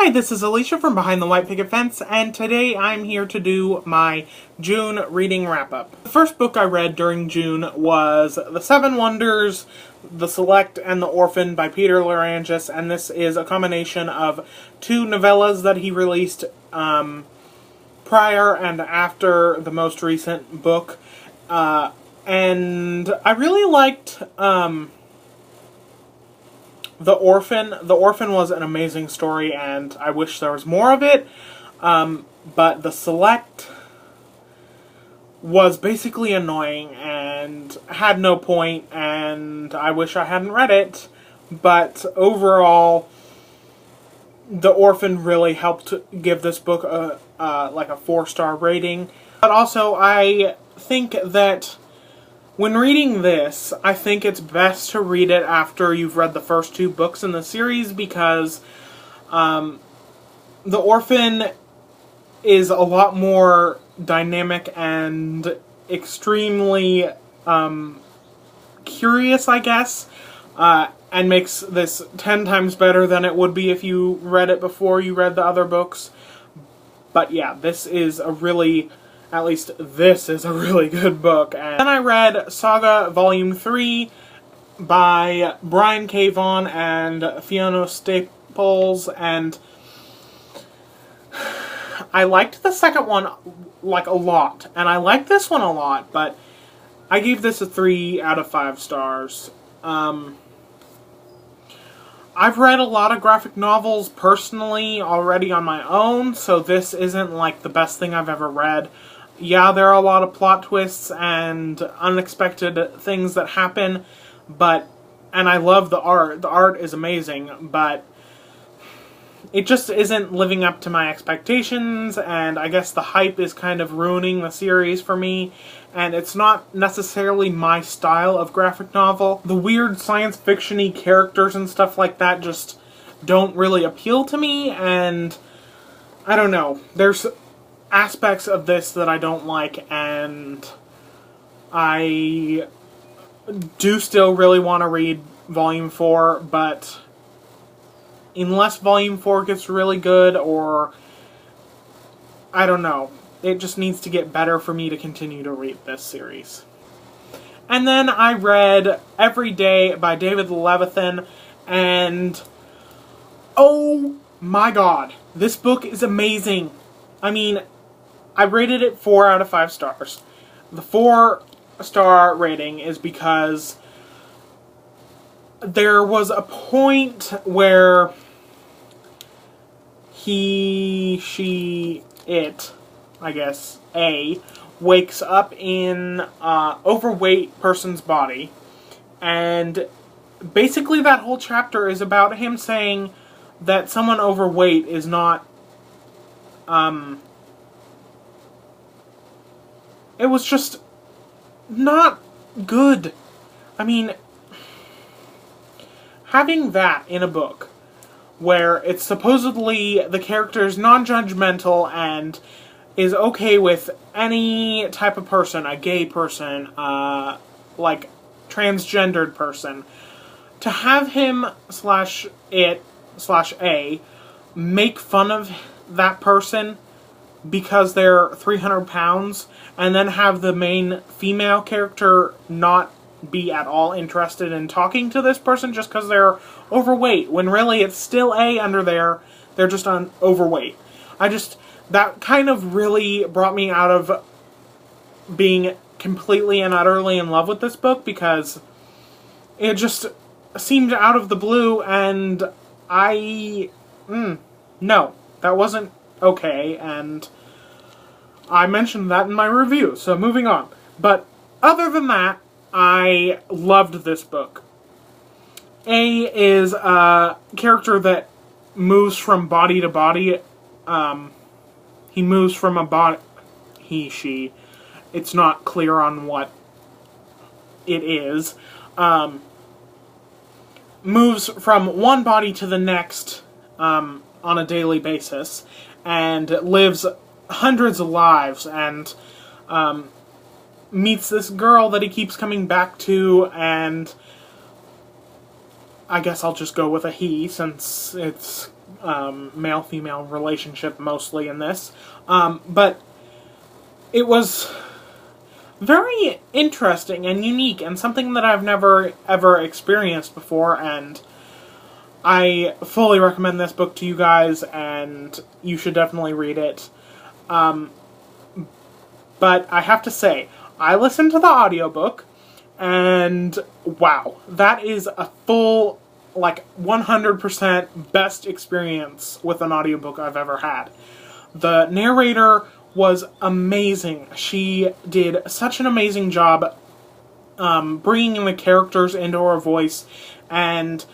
Hi, this is Alicia from Behind the White Picket Fence, and today I'm here to do my June reading wrap-up. The first book I read during June was The Seven Wonders, The Select, and The Orphan by Peter Larangis, and this is a combination of two novellas that he released prior and after the most recent book, and I really liked The Orphan. The Orphan was an amazing story, and I wish there was more of it. But The Select was basically annoying and had no point, and I wish I hadn't read it. But overall, The Orphan really helped give this book a 4-star rating. But also, I think that when reading this, I think it's best to read it after you've read the first two books in the series, because The Orphan is a lot more dynamic and extremely curious, I guess, and makes this 10 times better than it would be if you read it before you read the other books. But yeah, this is a really good book. And then I read Saga Volume 3 by Brian K. Vaughan and Fiona Staples, and I liked the second one a lot, and I liked this one a lot, but I gave this a 3 out of 5 stars. I've read a lot of graphic novels personally already on my own, so this isn't the best thing I've ever read. Yeah, there are a lot of plot twists and unexpected things that happen, and I love the art. The art is amazing, but it just isn't living up to my expectations, and I guess the hype is kind of ruining the series for me, and it's not necessarily my style of graphic novel. The weird science fiction-y characters and stuff like that just don't really appeal to me, and I don't know. There's aspects of this that I don't like, and I do still really want to read Volume 4, but unless Volume 4 gets really good, or I don't know, it just needs to get better for me to continue to read this series. And then I read Every Day by David Levithan, and oh my god, this book is amazing. I mean, I rated it 4 out of 5 stars. The 4-star rating is because there was a point where it, I guess, A, wakes up in an overweight person's body, and basically that whole chapter is about him saying that someone overweight is not, it was just not good. I mean, having that in a book where it's supposedly the character is non-judgmental and is okay with any type of person, a gay person, transgendered person, to have him /it/A make fun of that person because they're 300 pounds, and then have the main female character not be at all interested in talking to this person just because they're overweight, when really it's still A under there, they're just overweight. That kind of really brought me out of being completely and utterly in love with this book, because it just seemed out of the blue, and no, that wasn't okay, and I mentioned that in my review, so moving on. But other than that, I loved this book. A is a character that moves from body to body. He moves from a body... she. It's not clear on what it is. Moves from one body to the next on a daily basis, and lives hundreds of lives, and meets this girl that he keeps coming back to, and I guess I'll just go with a he, since it's male-female relationship mostly in this. But it was very interesting and unique and something that I've never ever experienced before, and I fully recommend this book to you guys, and you should definitely read it. But I have to say, I listened to the audiobook, and wow, that is a full, like, 100% best experience with an audiobook I've ever had. The narrator was amazing. She did such an amazing job bringing the characters into her voice, and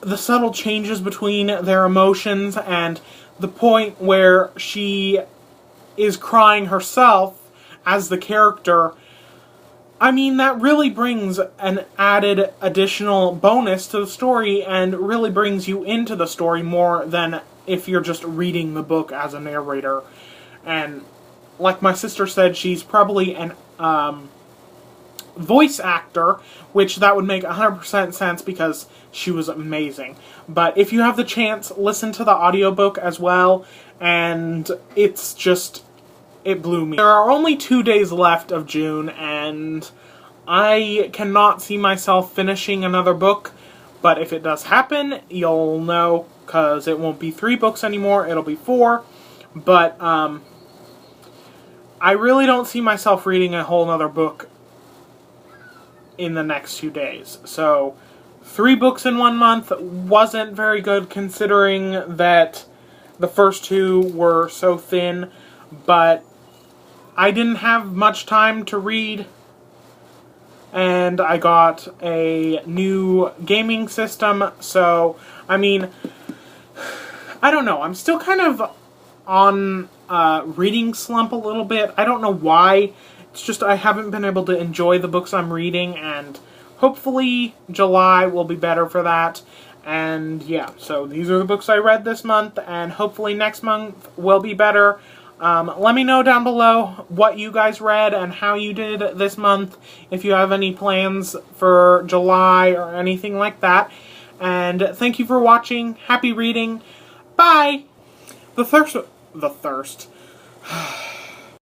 the subtle changes between their emotions, and the point where she is crying herself as the character. I mean, that really brings an added additional bonus to the story and really brings you into the story more than if you're just reading the book as a narrator. And like my sister said, she's probably an voice actor, which that would make 100% sense because she was amazing. But if you have the chance, listen to the audiobook as well, and it's just, it blew me. There are only 2 days left of June, and I cannot see myself finishing another book, but if it does happen, you'll know, because it won't be 3 books anymore, it'll be 4, but I really don't see myself reading a whole nother book in the next 2 days. So 3 books in 1 month wasn't very good considering that the first 2 were so thin, but I didn't have much time to read, and I got a new gaming system, so, I mean, I don't know, I'm still kind of on reading slump a little bit. I don't know why. It's just I haven't been able to enjoy the books I'm reading, and hopefully July will be better for that. And yeah, so these are the books I read this month, and hopefully next month will be better. Let me know down below what you guys read and how you did this month, if you have any plans for July or anything like that. And thank you for watching. Happy reading. Bye! The thirst.